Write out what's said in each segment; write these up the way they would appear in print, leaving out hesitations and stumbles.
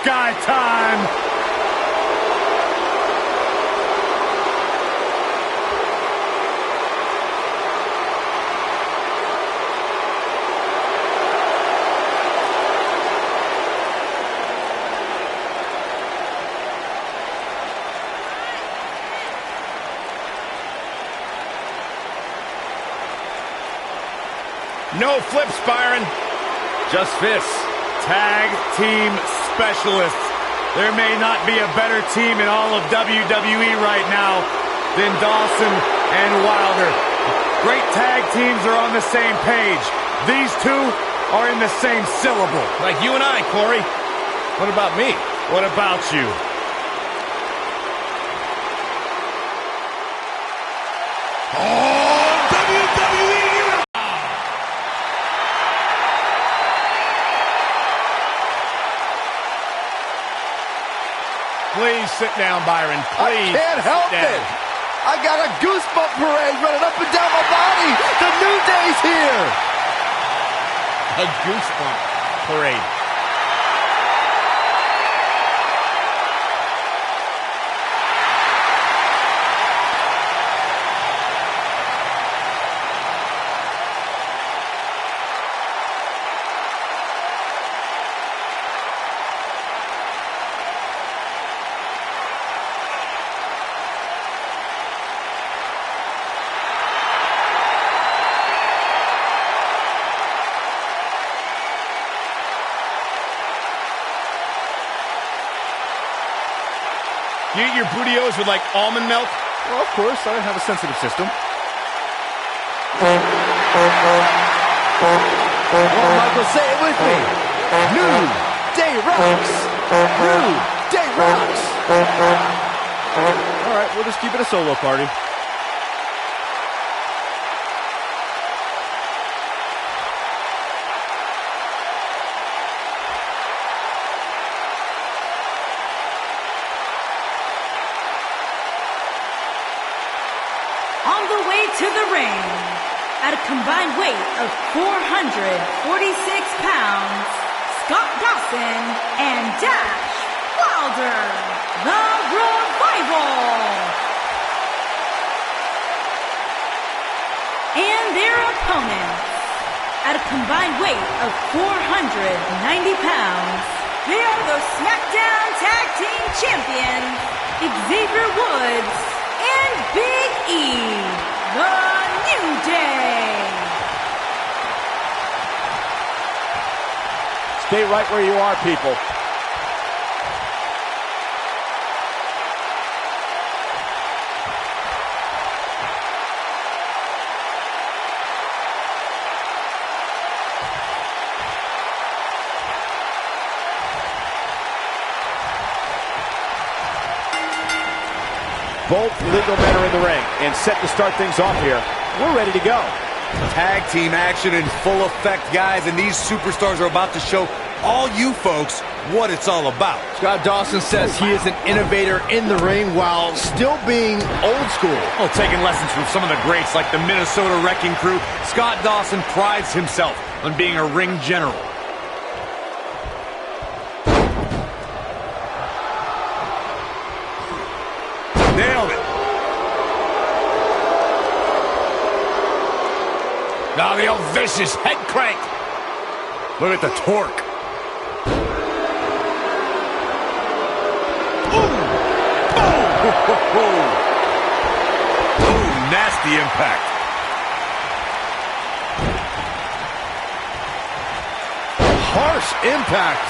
sky time. No flips, Byron. Just fists. Tag team specialists. There may not be a better team in all of WWE right now than Dawson and Wilder. Great tag teams are on the same page. These two are in the same syllable. Like you and I, Corey. What about me? What about you? Please sit down, Byron. Please. I can't help it. I got a goosebump parade running up and down my body. The New Day's here. A goosebump parade. You eat your burritos with, like, almond milk? Well, of course, I have a sensitive system. Come on, Michael, say it with me. New Day rocks. New Day rocks. All right, we'll just keep it a solo party. On the way to the ring, at a combined weight of 446 pounds, Scott Dawson and Dash Wilder, the Revival. And their opponents, at a combined weight of 490 pounds, they are the SmackDown Tag Team Champions, Xavier Woods and Big E, the New Day. Stay right where you are, people. Both legal men are in the ring and set to start things off here. We're ready to go. Tag team action in full effect, guys, and these superstars are about to show all you folks what it's all about. Scott Dawson says he is an innovator in the ring while still being old school. Well, taking lessons from some of the greats like the Minnesota Wrecking Crew, Scott Dawson prides himself on being a ring general. Nailed it. Now the old vicious head crank. Look at the torque. Ooh, nasty impact. Harsh impact.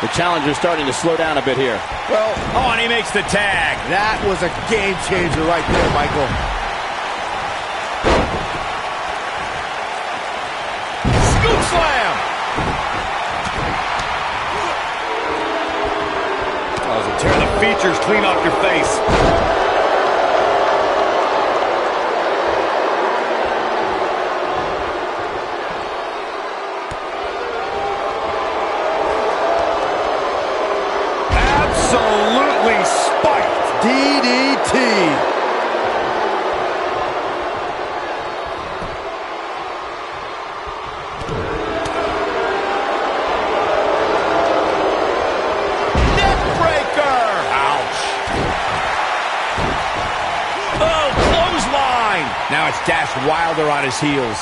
The challenger's starting to slow down a bit here. Well, oh, and he makes the tag. That was a game changer right there, Michael. Scoop slam. Oh, does it tear the features clean off your face? Absolutely spiked. DDT. Now it's Dash Wilder on his heels.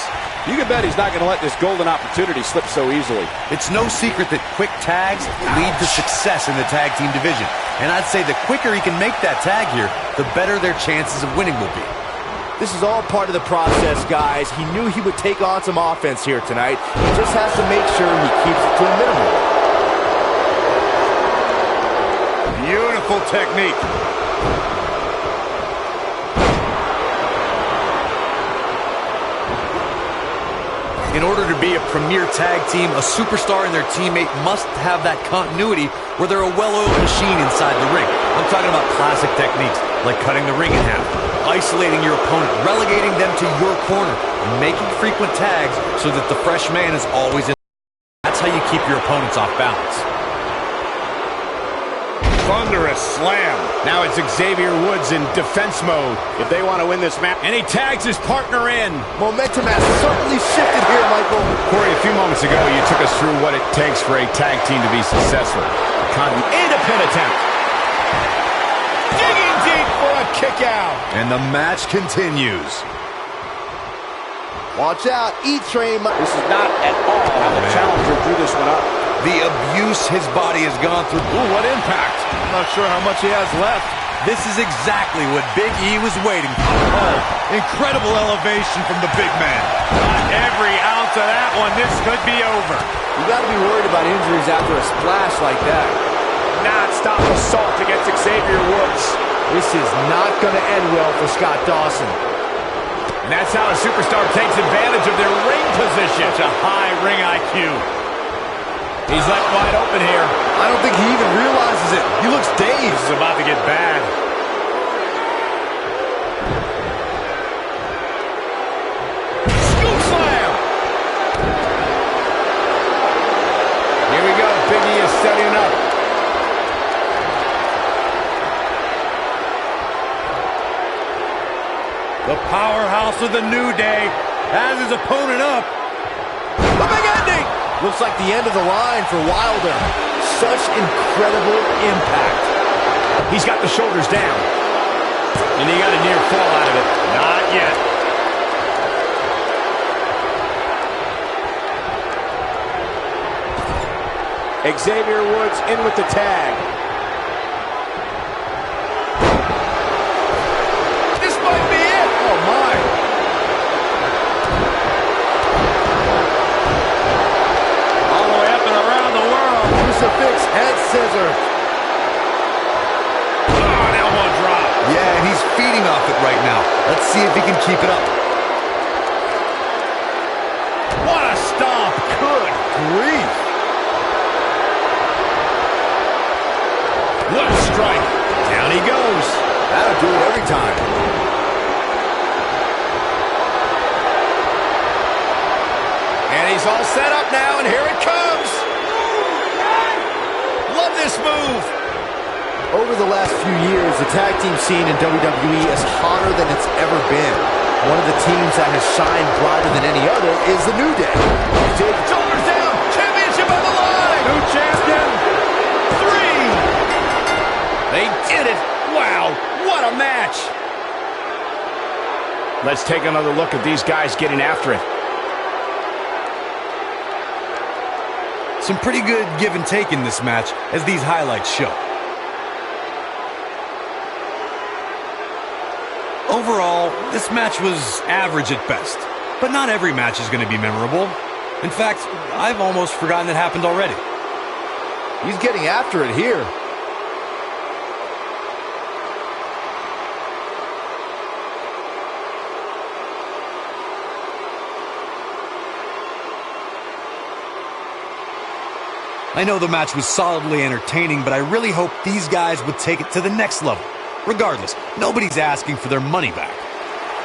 You can bet he's not going to let this golden opportunity slip so easily. It's no secret that quick tags lead to success in the tag team division. And I'd say the quicker he can make that tag here, the better their chances of winning will be. This is all part of the process, guys. He knew he would take on some offense here tonight. He just has to make sure he keeps it to a minimum. Beautiful technique. In order to be a premier tag team, a superstar and their teammate must have that continuity where they're a well-oiled machine inside the ring. I'm talking about classic techniques like cutting the ring in half, isolating your opponent, relegating them to your corner, and making frequent tags so that the fresh man is always in. That's how you keep your opponents off balance. Thunderous slam. Now it's Xavier Woods in defense mode if they want to win this match. And he tags his partner in. Momentum has certainly shifted here, Michael. Corey, a few moments ago, you took us through what it takes for a tag team to be successful. And a pin attempt. Digging deep for a kick out. And the match continues. Watch out, E-Train. This is not at all how the challenger drew this one up. The abuse his body has gone through. Ooh, what impact. I'm not sure how much he has left. This is exactly what Big E was waiting for. Oh, incredible elevation from the big man. Not every ounce of that one. This could be over. You got to be worried about injuries after a splash like that. Non-stop assault against Xavier Woods. This is not going to end well for Scott Dawson. And that's how a superstar takes advantage of their ring position. Such a high ring IQ. He's left wide open here. I don't think he even realizes it. He looks dazed. This is about to get bad. Scoop slam. Here we go. Big E is setting up. The powerhouse of the New Day has his opponent up. The big ending! Looks like the end of the line for Wilder. Such incredible impact. He's got the shoulders down. And he got a near fall out of it. Not yet. Xavier Woods in with the tag. This might be it. Oh, my. All the way up and around the world. Crucifix head scissors. Oh, an elbow drop. Yeah, and he's feeding off it right now. Let's see if he can keep it up. What a stomp. Good grief. What a strike. Down he goes. That'll do it every time. And he's all set up now, and here it comes. Love this move. Over the last few years, the tag team scene in WWE is hotter than it's ever been. One of the teams that has shined brighter than any other is the New Day. Shoulders down. Championship on the line. New champion. 3. They did it. Wow. What a match. Let's take another look at these guys getting after it. Some pretty good give and take in this match, as these highlights show. Overall, this match was average at best, but not every match is going to be memorable. In fact, I've almost forgotten it happened already. He's getting after it here. I know the match was solidly entertaining, but I really hope these guys would take it to the next level. Regardless, nobody's asking for their money back.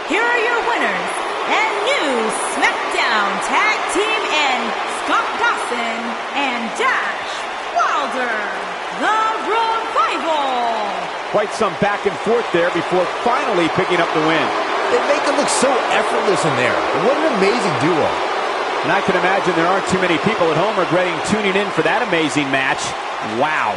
Here are your winners and new SmackDown Tag Team in Scott Dawson and Dash Wilder, the Revival. Quite some back and forth there before finally picking up the win. They make it look so effortless in there. What an amazing duo. And I can imagine there aren't too many people at home regretting tuning in for that amazing match. Wow.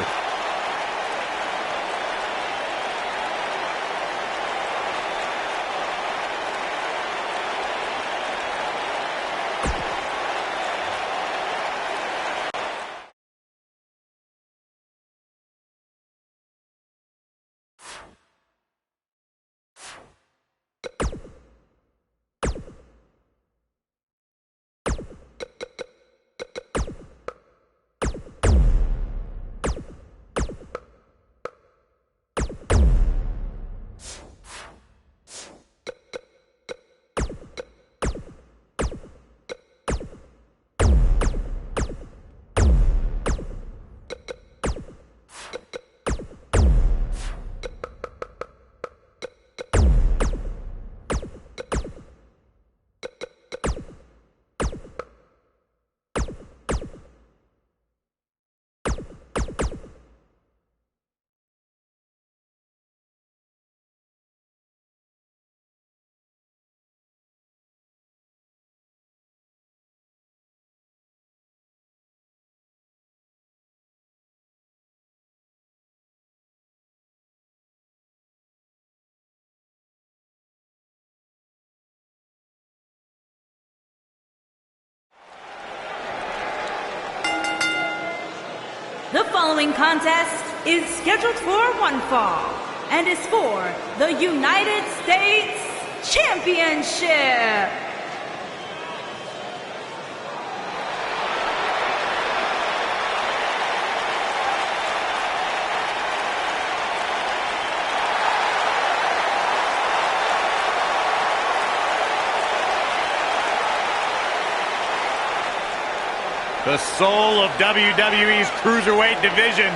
The following contest is scheduled for one fall and is for the United States Championship. The soul of WWE's Cruiserweight division.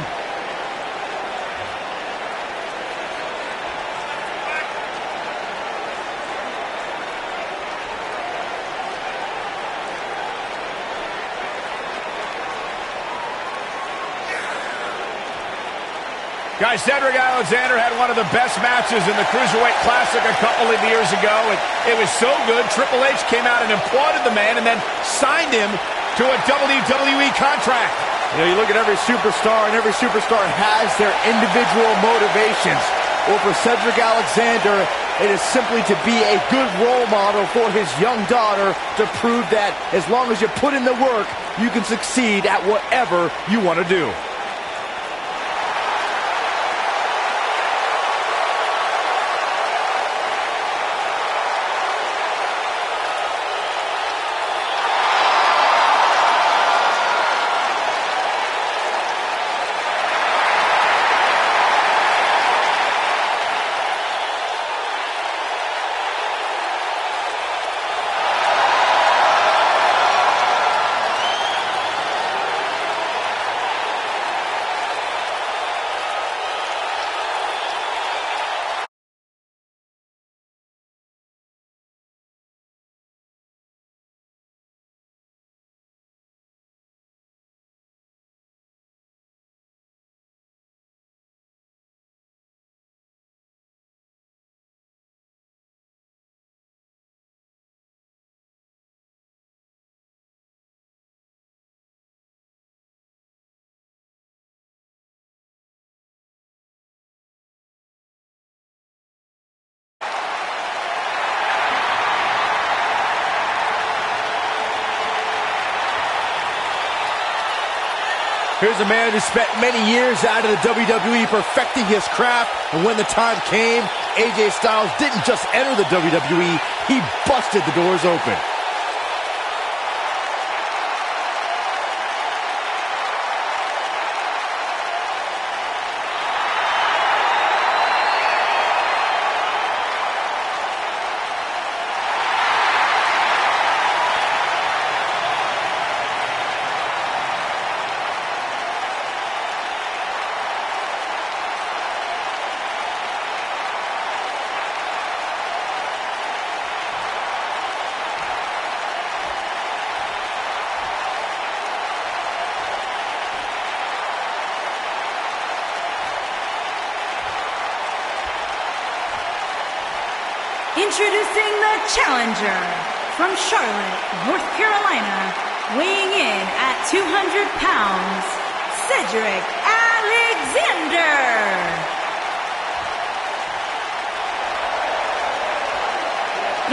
Guys, Cedric Alexander had one of the best matches in the Cruiserweight Classic a couple of years ago. It was so good, Triple H came out and applauded the man and then signed him to a WWE contract. You know, you look at every superstar, and every superstar has their individual motivations. Well, for Cedric Alexander, it is simply to be a good role model for his young daughter to prove that as long as you put in the work, you can succeed at whatever you want to do. Here's a man who spent many years out of the WWE perfecting his craft, and when the time came, AJ Styles didn't just enter the WWE, he busted the doors open. Introducing the challenger from Charlotte, North Carolina, weighing in at 200 pounds, Cedric Alexander.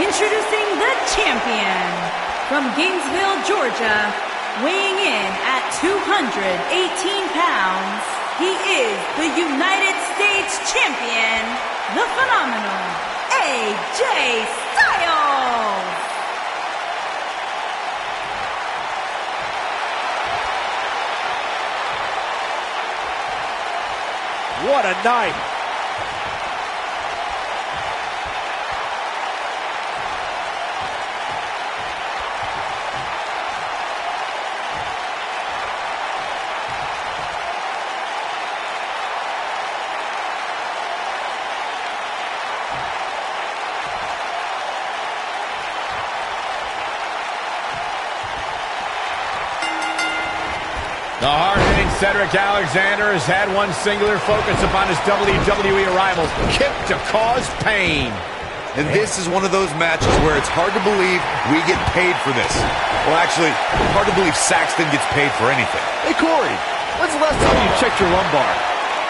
Introducing the champion from Gainesville, Georgia, weighing in at 218 pounds, he is the United States champion, the phenomenal AJ Styles! What a night! The hard-hitting Cedric Alexander has had one singular focus upon his WWE arrival: kick to cause pain. And this is one of those matches where it's hard to believe we get paid for this. Well, actually, hard to believe Saxton gets paid for anything. Hey, Corey, when's the last time you checked your lumbar?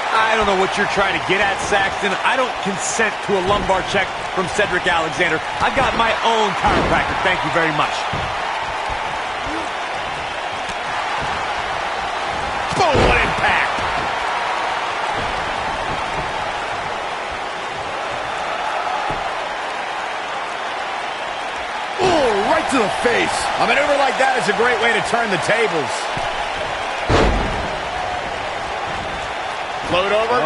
I don't know what you're trying to get at, Saxton. I don't consent to a lumbar check from Cedric Alexander. I've got my own chiropractor. Thank you very much. Boom, what impact. to the face. A maneuver like that is a great way to turn the tables. Float over.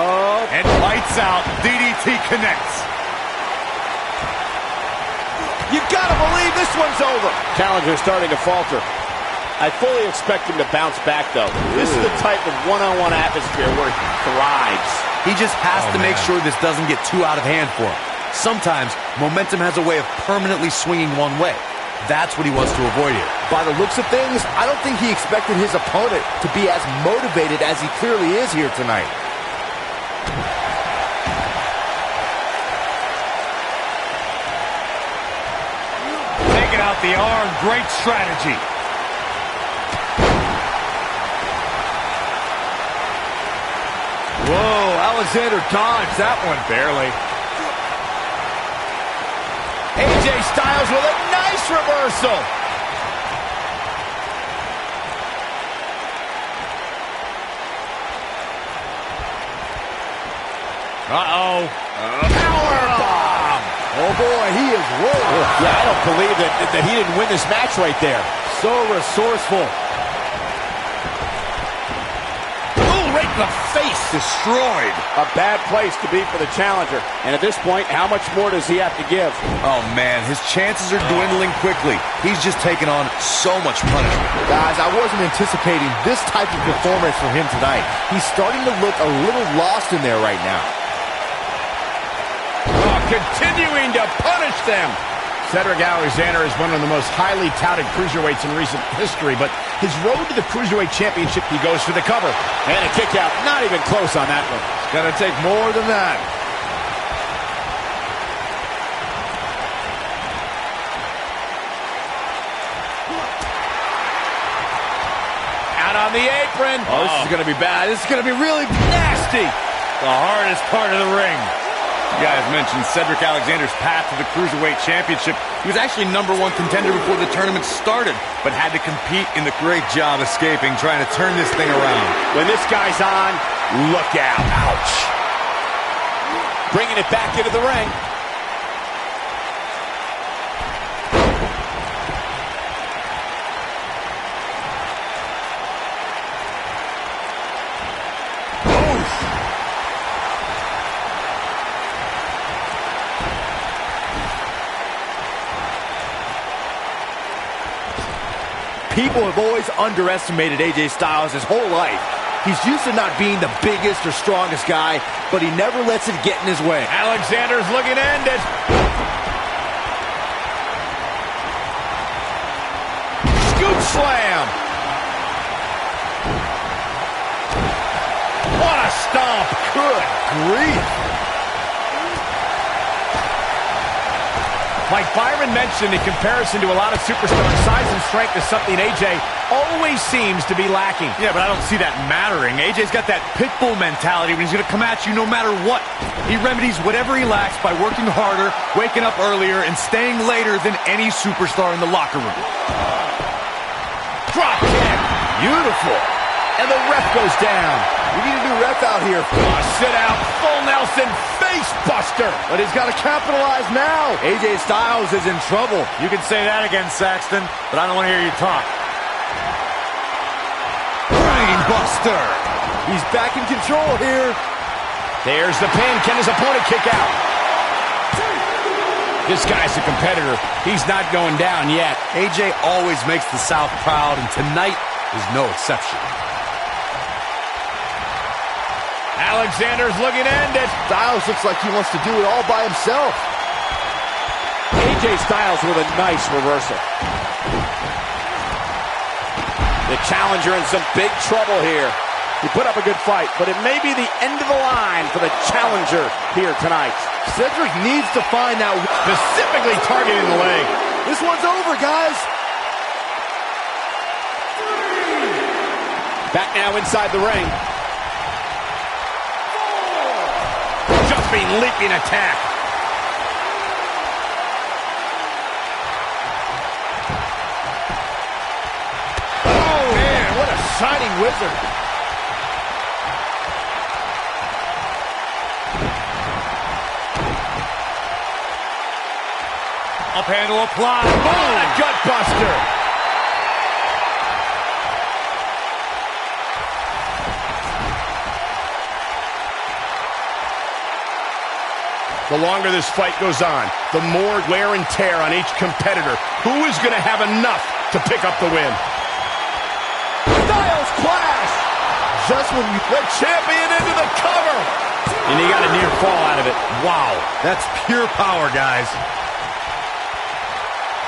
And lights out. DDT connects. You gotta believe this one's over. Challenger's starting to falter. I fully expect him to bounce back, though. This is the type of one-on-one atmosphere where he thrives. He just has to make sure this doesn't get too out of hand for him. Sometimes, momentum has a way of permanently swinging one way. That's what he wants to avoid here. By the looks of things, I don't think he expected his opponent to be as motivated as he clearly is here tonight. Taking out the arm. Great strategy. Whoa, Alexander dodged that one barely. AJ Styles with a nice reversal. Uh-oh. Powerbomb. Oh boy, he is rolling. Yeah, I don't believe that he didn't win this match right there. So resourceful. Right in the face. Destroyed. A bad place to be for the challenger. And at this point, how much more does he have to give? Oh, man, his chances are dwindling quickly. He's just taken on so much punishment. Guys, I wasn't anticipating this type of performance from him tonight. He's starting to look a little lost in there right now. Oh, continuing to punish them. Cedric Alexander is one of the most highly touted cruiserweights in recent history, but his road to the Cruiserweight Championship, he goes for the cover. And a kick out. Not even close on that one. It's gonna take more than that. Out on the apron. Oh, this is gonna be bad. This is gonna be really nasty. The hardest part of the ring. You guys mentioned Cedric Alexander's path to the Cruiserweight Championship. He was actually #1 contender before the tournament started, but had to compete in the great job escaping, trying to turn this thing around. When this guy's on, look out. Ouch. Bringing it back into the ring. People have always underestimated AJ Styles his whole life. He's used to not being the biggest or strongest guy, but he never lets it get in his way. Alexander's looking to end it. Scoop slam. What a stomp. Good grief. Like Byron mentioned, in comparison to a lot of superstars, size and strength is something AJ always seems to be lacking. Yeah, but I don't see that mattering. AJ's got that pit bull mentality when he's going to come at you no matter what. He remedies whatever he lacks by working harder, waking up earlier, and staying later than any superstar in the locker room. Drop kick. Beautiful. And the ref goes down. We need a new ref out here. Sit out. Full Nelson face buster. But he's got to capitalize now. AJ Styles is in trouble. You can say that again, Saxton, but I don't want to hear you talk. Brain buster. He's back in control here. There's the pin. Can his opponent kick out? This guy's a competitor. He's not going down yet. AJ always makes the South proud, and tonight is no exception. Alexander's looking to end it. Styles looks like he wants to do it all by himself. AJ Styles with a nice reversal. The challenger in some big trouble here. He put up a good fight, but it may be the end of the line for the challenger here tonight. Cedric needs to find that, Specifically targeting the leg. This one's over, guys. Back now inside the ring. Jumping, leaping attack. Oh, man, what a shining wizard. Up handle applied. Oh, a gut buster. The longer this fight goes on, the more wear and tear on each competitor. Who is going to have enough to pick up the win? Styles clash! Just when you... The champion into the cover! And he got a near fall out of it. Wow, that's pure power, guys.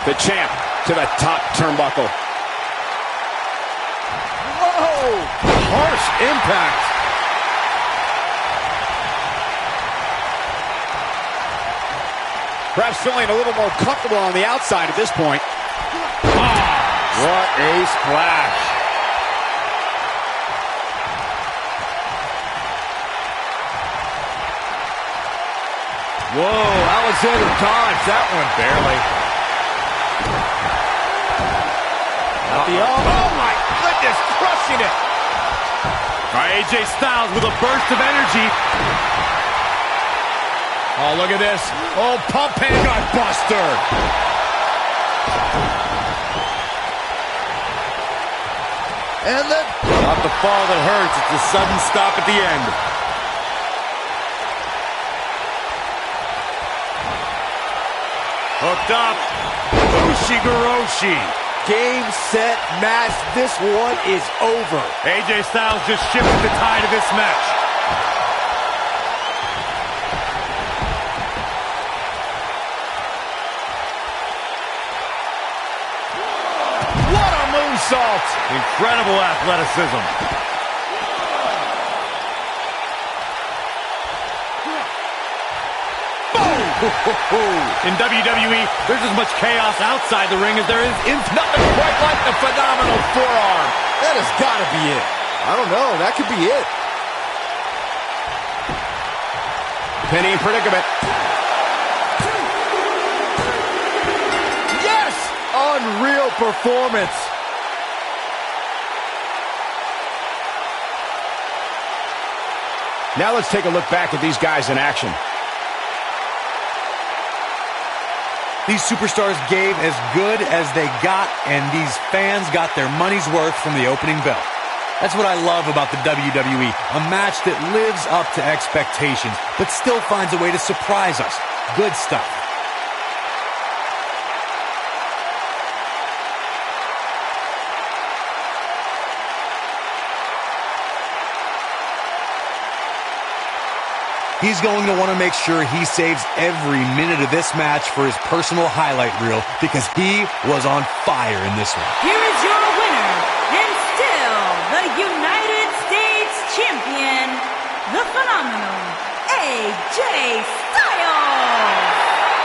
The champ to the top turnbuckle. Whoa! Harsh impact. Perhaps feeling a little more comfortable on the outside at this point. What a splash. Whoa, Alexander dodged that one barely. Oh my goodness, crushing it. All right, AJ Styles with a burst of energy. Oh, look at this. Oh, pump handgun buster. And then... Not the fall that hurts, it's the sudden stop at the end. Hooked up. Ushigoroshi. Game, set, match. This one is over. AJ Styles just shifted the tide of this match. What a moonsault. Incredible athleticism. In WWE, there's as much chaos outside the ring as there is inside. Nothing quite like the phenomenal forearm. That has got to be it. I don't know. That could be it. Penny in predicament. Yes! Unreal performance. Now let's take a look back at these guys in action. These superstars gave as good as they got, and these fans got their money's worth from the opening bell. That's what I love about the WWE, a match that lives up to expectations, but still finds a way to surprise us. Good stuff. He's going to want to make sure he saves every minute of this match for his personal highlight reel because he was on fire in this one. Here is your winner, and still the United States Champion, the phenomenal AJ Styles.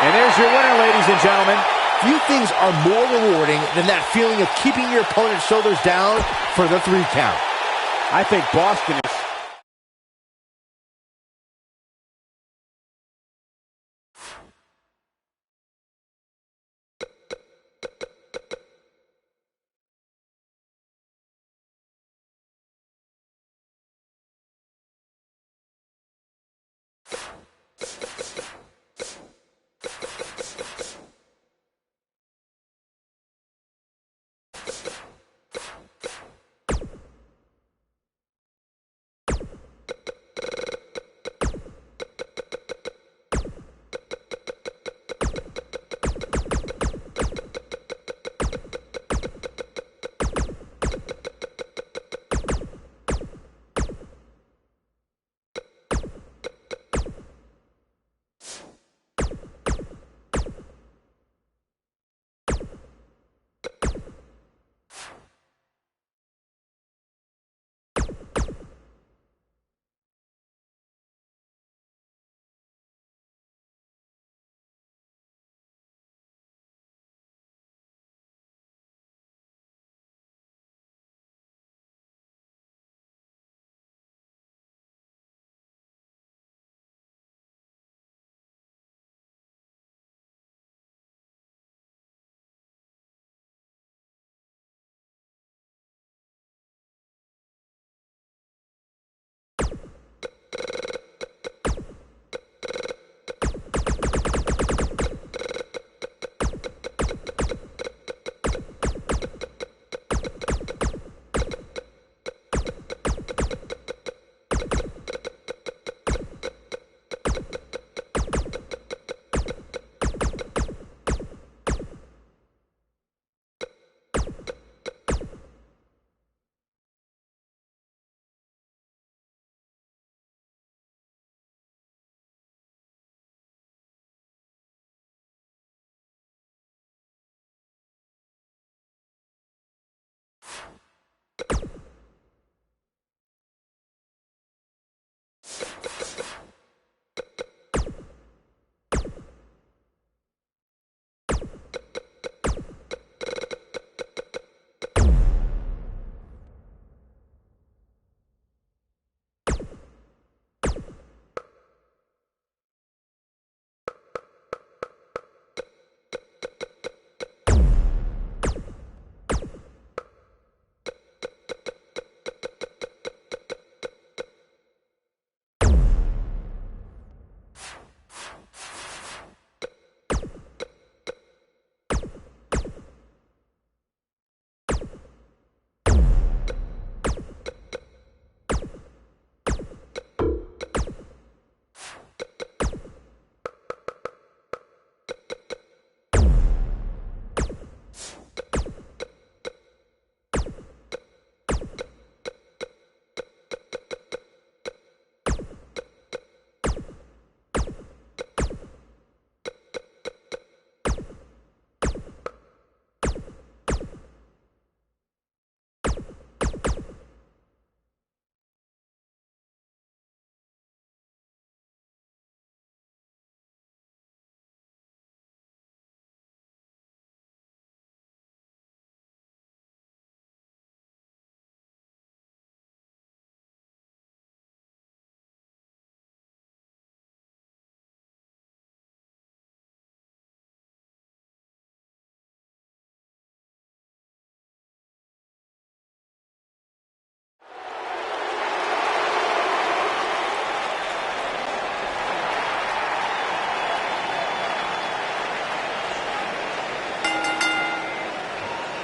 And there's your winner, ladies and gentlemen. Few things are more rewarding than that feeling of keeping your opponent's shoulders down for the 3 count. I think Boston is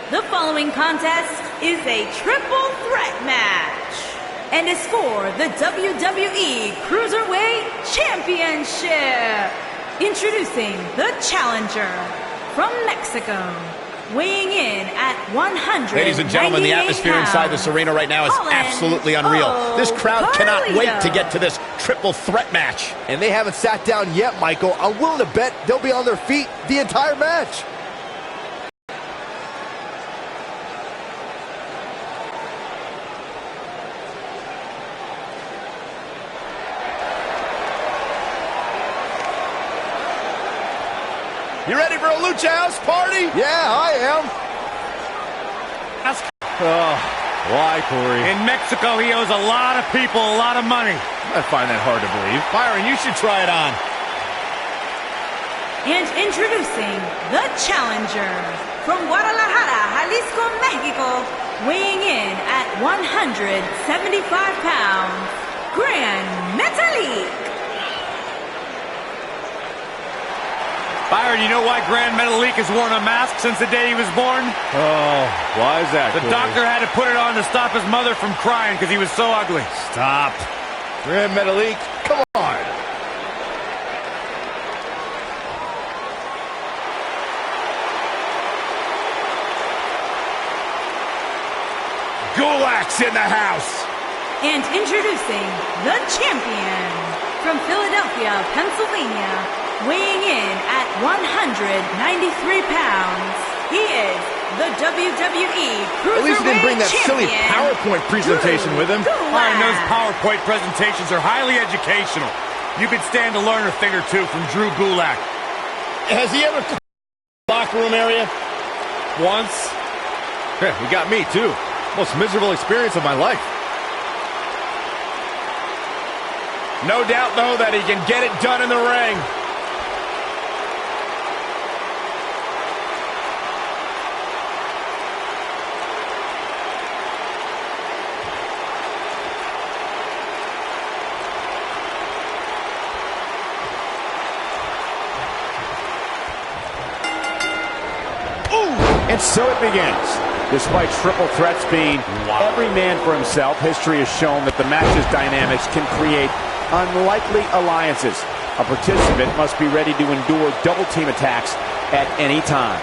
The following contest is a triple threat match and is for the WWE Cruiserweight Championship. Introducing the challenger from Mexico, weighing in at 100. Ladies and gentlemen, the atmosphere inside this arena right now is absolutely unreal. This crowd cannot wait to get to this triple threat match. And they haven't sat down yet, Michael. I'm willing to bet they'll be on their feet the entire match. You ready for a Lucha House party? Yeah, I am. Oh, why, Corey? In Mexico, he owes a lot of people a lot of money. I find that hard to believe. Byron, you should try it on. And introducing the challenger from Guadalajara, Jalisco, Mexico, weighing in at 175 pounds, Gran Metalik. Byron, you know why Gran Metalik has worn a mask since the day he was born? Oh, why is that, The doctor had to put it on to stop his mother from crying because he was so ugly. Stop. Gran Metalik, come on. Gulak's in the house. And introducing the champion from Philadelphia, Pennsylvania, weighing in at 193 pounds, he is the WWE Cruiserweight At least he didn't bring that silly Champion, PowerPoint presentation with him. Byron, those PowerPoint presentations are highly educational. You could stand to learn a thing or two from Drew Gulak. Has he ever come to the locker room area? Once. Yeah, he got me, too. Most miserable experience of my life. No doubt, though, that he can get it done in the ring. And so it begins. Despite triple threats being every man for himself, history has shown that the match's dynamics can create unlikely alliances. A participant must be ready to endure double-team attacks at any time.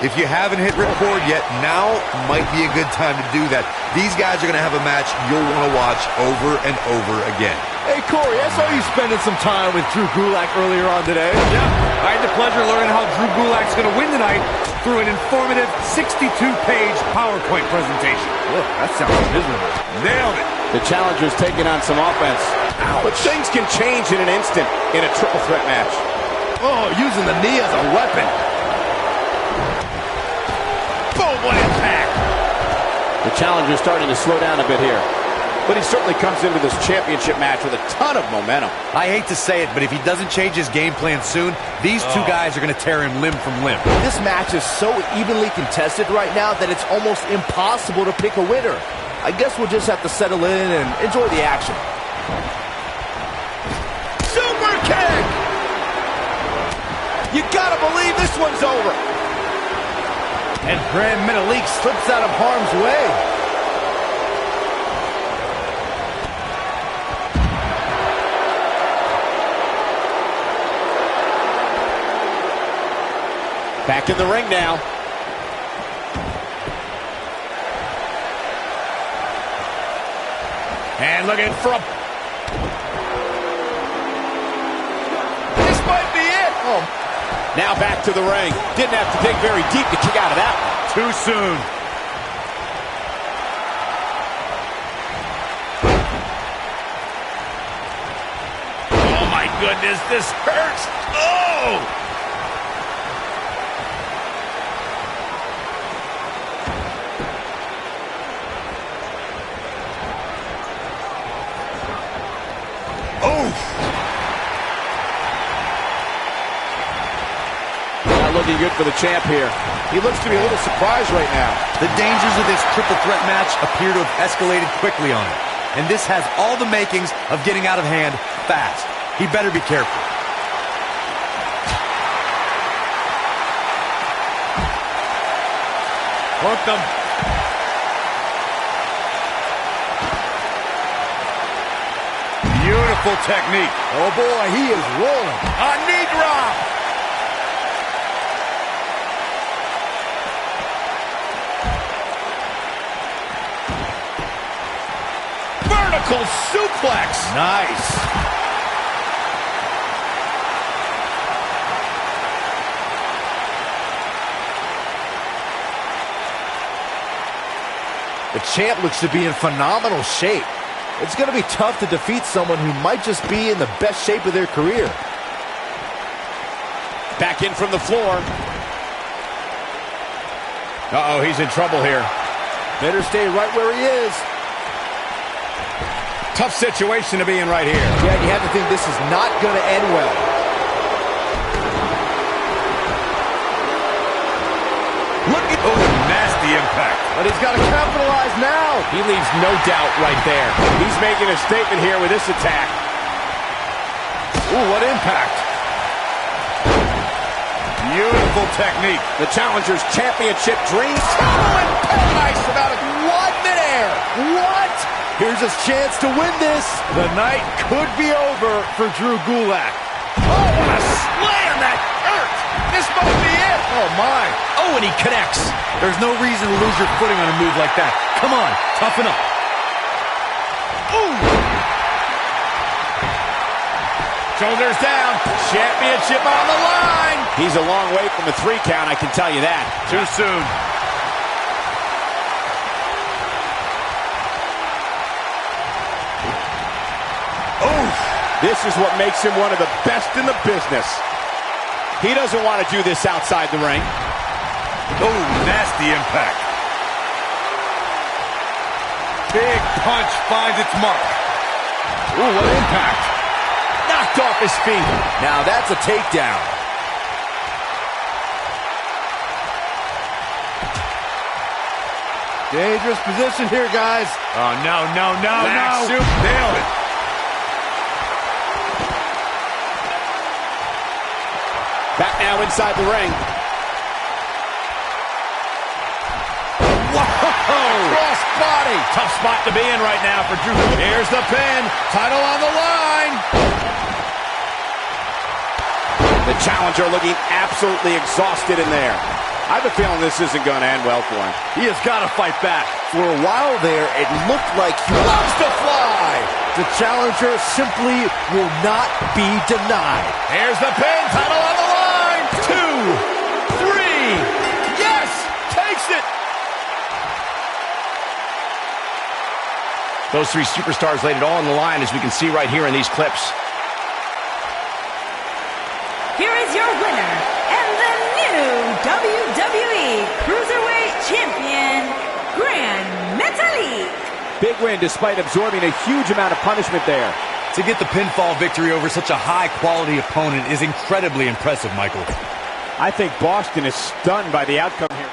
If you haven't hit record yet, now might be a good time to do that. These guys are going to have a match you'll want to watch over and over again. Hey, Corey, I saw you spending some time with Drew Gulak earlier on today. Yeah, I had the pleasure of learning how Drew Gulak's going to win tonight through an informative 62-page PowerPoint presentation. Look, that sounds miserable. Nailed it. The challenger's taking on some offense. But things can change in an instant in a triple threat match. Oh, using the knee as a weapon. Boom, what impact! The challenger's starting to slow down a bit here. But he certainly comes into this championship match with a ton of momentum. I hate to say it, but if he doesn't change his game plan soon, these two guys are going to tear him limb from limb. This match is so evenly contested right now that it's almost impossible to pick a winner. I guess we'll just have to settle in and enjoy the action. Super kick! You gotta believe this one's over. And Gran Metalik slips out of harm's way. Back in the ring now. And looking for a... This might be it! Oh, Now back to the ring. Didn't have to dig very deep to kick out of that one. Too soon. Oh my goodness, this hurts! Oh! Not looking good for the champ here. He looks to be a little surprised right now. The dangers of this triple threat match appear to have escalated quickly on him. And this has all the makings of getting out of hand fast. He better be careful. Hooked him. Beautiful technique. Oh boy, he is rolling. A knee drop. Vertical suplex. Nice. The champ looks to be in phenomenal shape. It's going to be tough to defeat someone who might just be in the best shape of their career. Back in from the floor. Uh-oh, he's in trouble here. Better stay right where he is. Tough situation to be in right here. Yeah, you have to think this is not going to end well. Look at nasty impact. But he's got to capitalize now. He leaves no doubt right there. He's making a statement here with this attack. Ooh, what impact. Beautiful technique. The Challenger's championship dream. Oh, and paradise about it. What midair? What? Here's his chance to win this. The night could be over for Drew Gulak. Oh, what a slam that hurt. This might be it. Oh, my. Oh, and he connects. There's no reason to lose your footing on a move like that. Come on, toughen up. Ooh. Shoulders down. Championship on the line. He's a long way from the 3 count, I can tell you that. Too soon. Oh, this is what makes him one of the best in the business. He doesn't want to do this outside the ring. Oh, nasty impact. Big punch finds its mark. Ooh, what impact. Knocked off his feet. Now that's a takedown. Dangerous position here, guys. Oh, no. Back soup. Nailed it. Back now inside the ring. Whoa! Cross body. Tough spot to be in right now for Drew. Here's the pin. Title on the line. The Challenger looking absolutely exhausted in there. I have a feeling this isn't going to end well for him. He has got to fight back. For a while there, it looked like he Loves to fly. The Challenger simply will not be denied. Here's the pin. Title on the line. 2, 3. Yes! Takes it. Those 3 superstars laid it all on the line, as we can see right here in these clips. Here is your winner and the new WWE Cruiserweight Champion, Gran Metalik. Big win despite absorbing a huge amount of punishment there. To get the pinfall victory over such a high-quality opponent is incredibly impressive, Michael. I think Boston is stunned by the outcome here.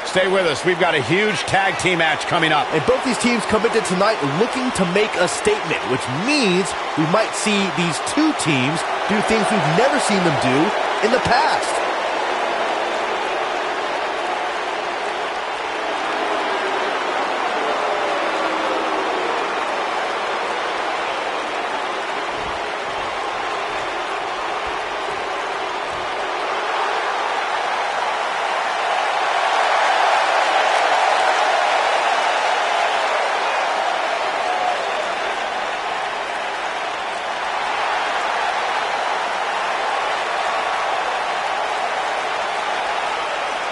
Stay with us. We've got a huge tag team match coming up. And both these teams come into tonight looking to make a statement, which means we might see these two teams do things we've never seen them do in the past.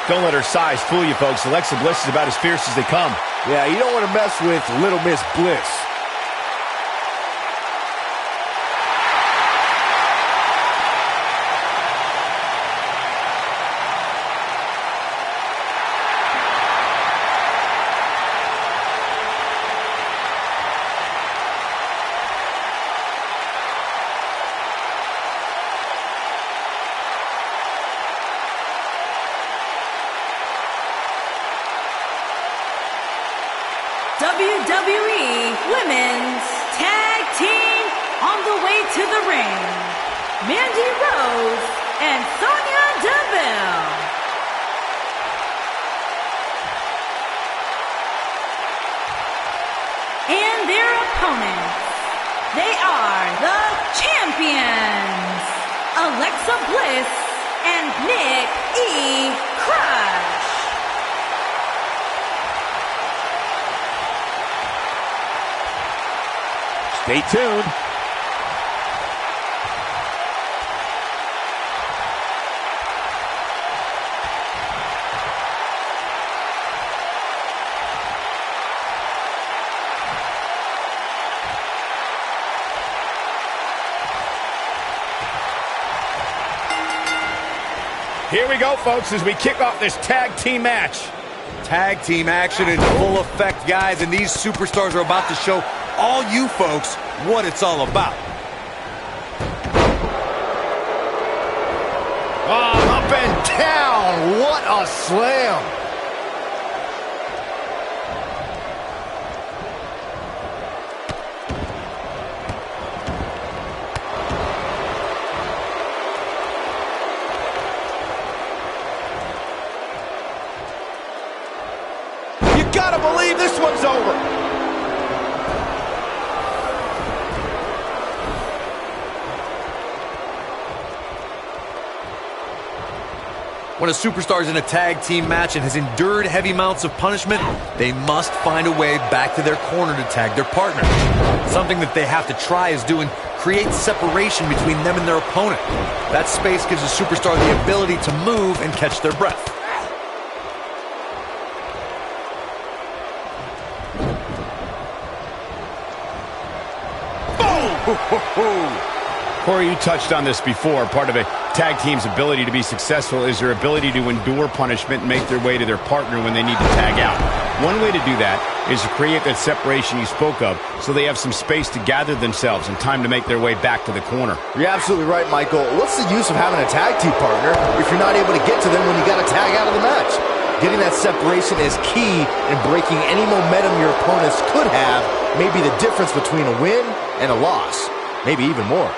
Don't let her size fool you, folks. Alexa Bliss is about as fierce as they come. Yeah, you don't want to mess with Little Miss Bliss. WWE Women's Tag Team on the way to the ring. Mandy Rose and Sonya Deville. And their opponents, they are the champions, Alexa Bliss and Nick E. Crush. Stay tuned. Here we go, folks, as we kick off this tag team match. Tag team action in full effect, guys, and these superstars are about to show all you folks what it's all about. Oh, up and down. What a slam. You gotta believe this one's over. When a superstar is in a tag team match and has endured heavy amounts of punishment, they must find a way back to their corner to tag their partner. Something that they have to try is doing create separation between them and their opponent. That space gives a superstar the ability to move and catch their breath. Corey, you touched on this before. Part of a tag team's ability to be successful is their ability to endure punishment and make their way to their partner when they need to tag out. One way to do that is to create that separation you spoke of so they have some space to gather themselves and time to make their way back to the corner. You're absolutely right, Michael. What's the use of having a tag team partner if you're not able to get to them when you got to tag out of the match? Getting that separation is key in breaking any momentum your opponents could have, maybe the difference between a win and a loss, maybe even more.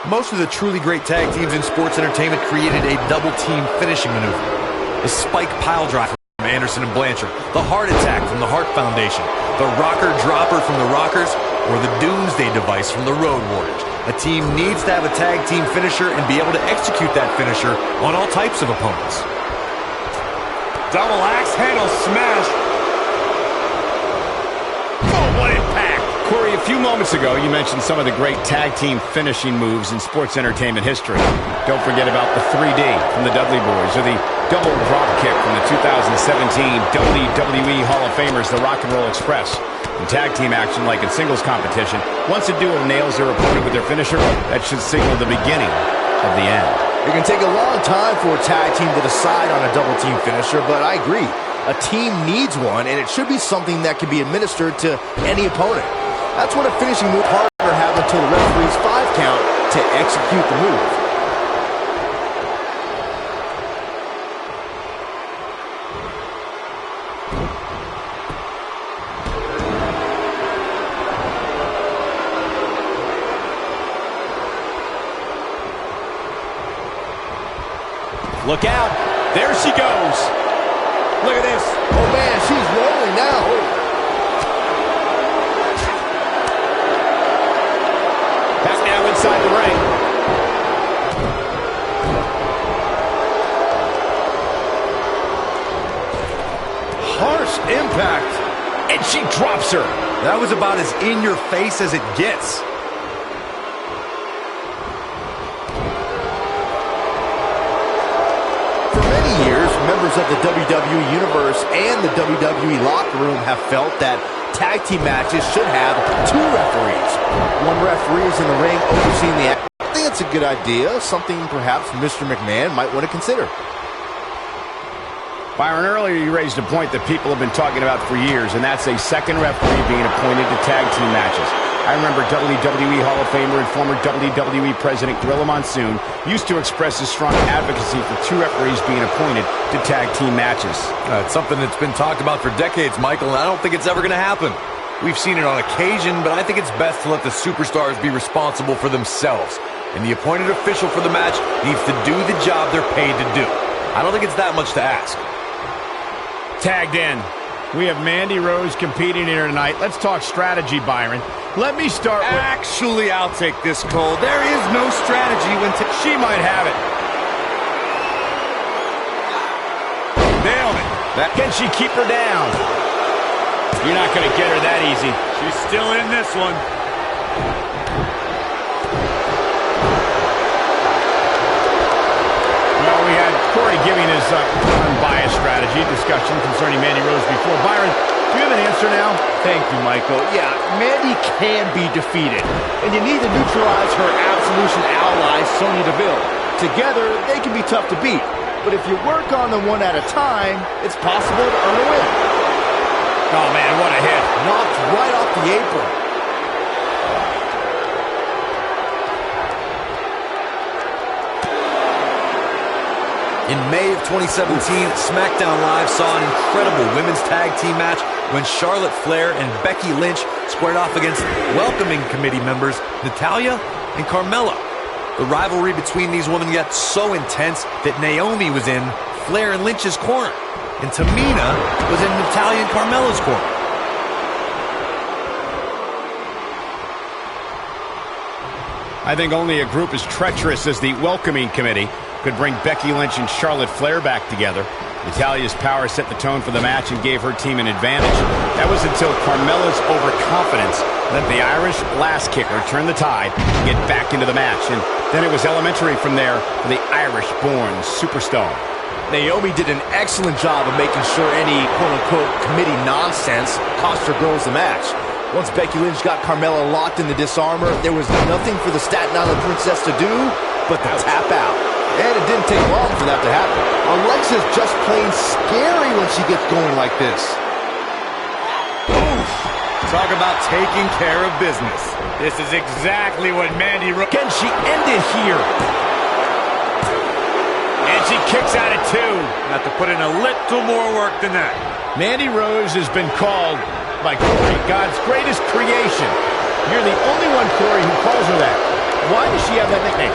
Most of the truly great tag teams in sports entertainment created a double-team finishing maneuver. The spike pile driver from Anderson and Blanchard, the heart attack from the Hart Foundation, the rocker dropper from the Rockers, or the Doomsday device from the Road Warriors. A team needs to have a tag team finisher and be able to execute that finisher on all types of opponents. Double axe handle smash. Oh, what impact! Corey, a few moments ago, you mentioned some of the great tag team finishing moves in sports entertainment history. Don't forget about the 3D from the Dudley Boys, or the double drop kick from the 2017 WWE Hall of Famers, the Rock and Roll Express. In tag team action, like in singles competition, once a duo nails their opponent with their finisher, that should signal the beginning of the end. It can take a long time for a tag team to decide on a double team finisher, but I agree. A team needs one, and it should be something that can be administered to any opponent. That's when a finishing move partner have until the referee's 5 count to execute the move. Look out. There she goes. Look at this. Oh, man, she's rolling now. Back now inside the ring. Harsh impact. And she drops her. That was about as in your face as it gets. For many years, members of the WWE Universe and the WWE locker room have felt that tag team matches should have two referees. One referee is in the ring overseeing the action. I think it's a good idea, something perhaps Mr. McMahon might want to consider. Byron, earlier you raised a point that people have been talking about for years, and that's a second referee being appointed to tag team matches. I remember WWE Hall of Famer and former WWE President Gorilla Monsoon used to express his strong advocacy for two referees being appointed to tag team matches. It's something that's been talked about for decades, Michael, and I don't think it's ever going to happen. We've seen it on occasion, but I think it's best to let the superstars be responsible for themselves. And the appointed official for the match needs to do the job they're paid to do. I don't think it's that much to ask. Tagged in. We have Mandy Rose competing here tonight. Let's talk strategy, Byron. Let me start with... Actually, I'll take this, Cole. There is no strategy when... She might have it. Nailed it. Can she keep her down? You're not going to get her that easy. She's still in this one. Well, we had Corey giving his unbiased strategy discussion concerning Mandy Rose before. Byron, do you have an answer now? Thank you, Michael. Yeah, Mandy can be defeated, and you need to neutralize her Absolution ally, Sonya Deville. Together, they can be tough to beat, but if you work on them one at a time, it's possible to earn a win. Oh, man, what a hit. Knocked right off the apron. In May of 2017, SmackDown Live saw an incredible women's tag team match when Charlotte Flair and Becky Lynch squared off against welcoming committee members Natalya and Carmella. The rivalry between these women got so intense that Naomi was in Flair and Lynch's corner, and Tamina was in Natalya and Carmella's corner. I think only a group as treacherous as the welcoming committee could bring Becky Lynch and Charlotte Flair back together. Natalya's power set the tone for the match and gave her team an advantage. That was until Carmella's overconfidence let the Irish blast kicker turn the tide and get back into the match. And then it was elementary from there for the Irish-born superstar. Naomi did an excellent job of making sure any quote-unquote committee nonsense cost her girls the match. Once Becky Lynch got Carmella locked in the disarmor, there was nothing for the Staten Island Princess to do but to tap out. And it didn't take long for that to happen. Alexa's just plain scary when she gets going like this. Oof. Talk about taking care of business. This is exactly what Mandy Rose... Can she end it here? And she kicks out at two. Not to put in a little more work than that. Mandy Rose has been called by Corey God's greatest creation. You're the only one, Corey, who calls her that. Why does she have that nickname?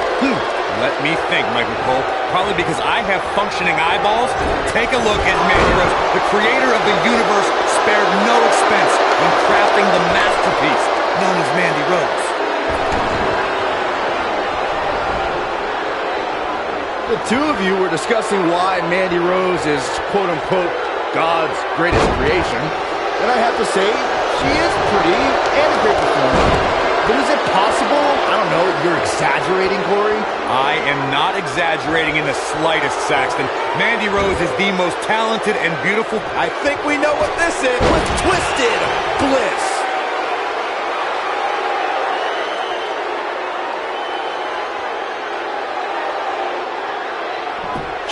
Let me think, Michael Cole. Probably because I have functioning eyeballs. Take a look at Mandy Rose. The creator of the universe spared no expense when crafting the masterpiece known as Mandy Rose. The two of you were discussing why Mandy Rose is quote-unquote God's greatest creation. And I have to say, she is pretty and a great performer. But is it possible, I don't know, you're exaggerating, Corey? I am not exaggerating in the slightest, Saxton. Mandy Rose is the most talented and beautiful... I think we know what this is with Twisted Bliss.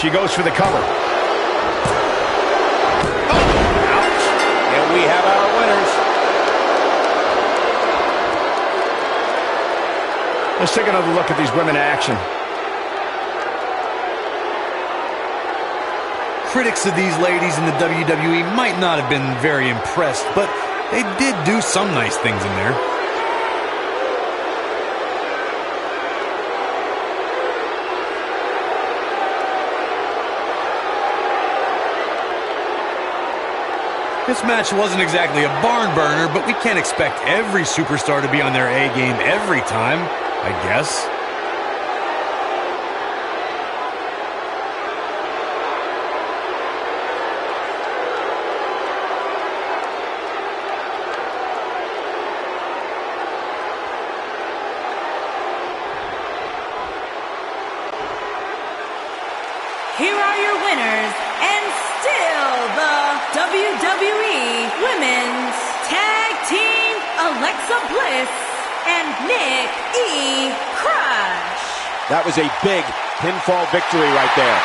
She goes for the cover. Oh, ouch. And we have our winners. Let's take another look at these women in action. Critics of these ladies in the WWE might not have been very impressed, but they did do some nice things in there. This match wasn't exactly a barn burner, but we can't expect every superstar to be on their A game every time, I guess. Here are your winners, and still the WWE Women's Tag Team, Alexa Bliss and Nick E. Crush. That was a big pinfall victory right there.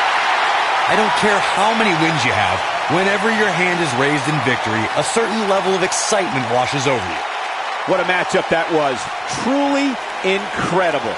I don't care how many wins you have, whenever your hand is raised in victory, a certain level of excitement washes over you. What a matchup that was. Truly incredible.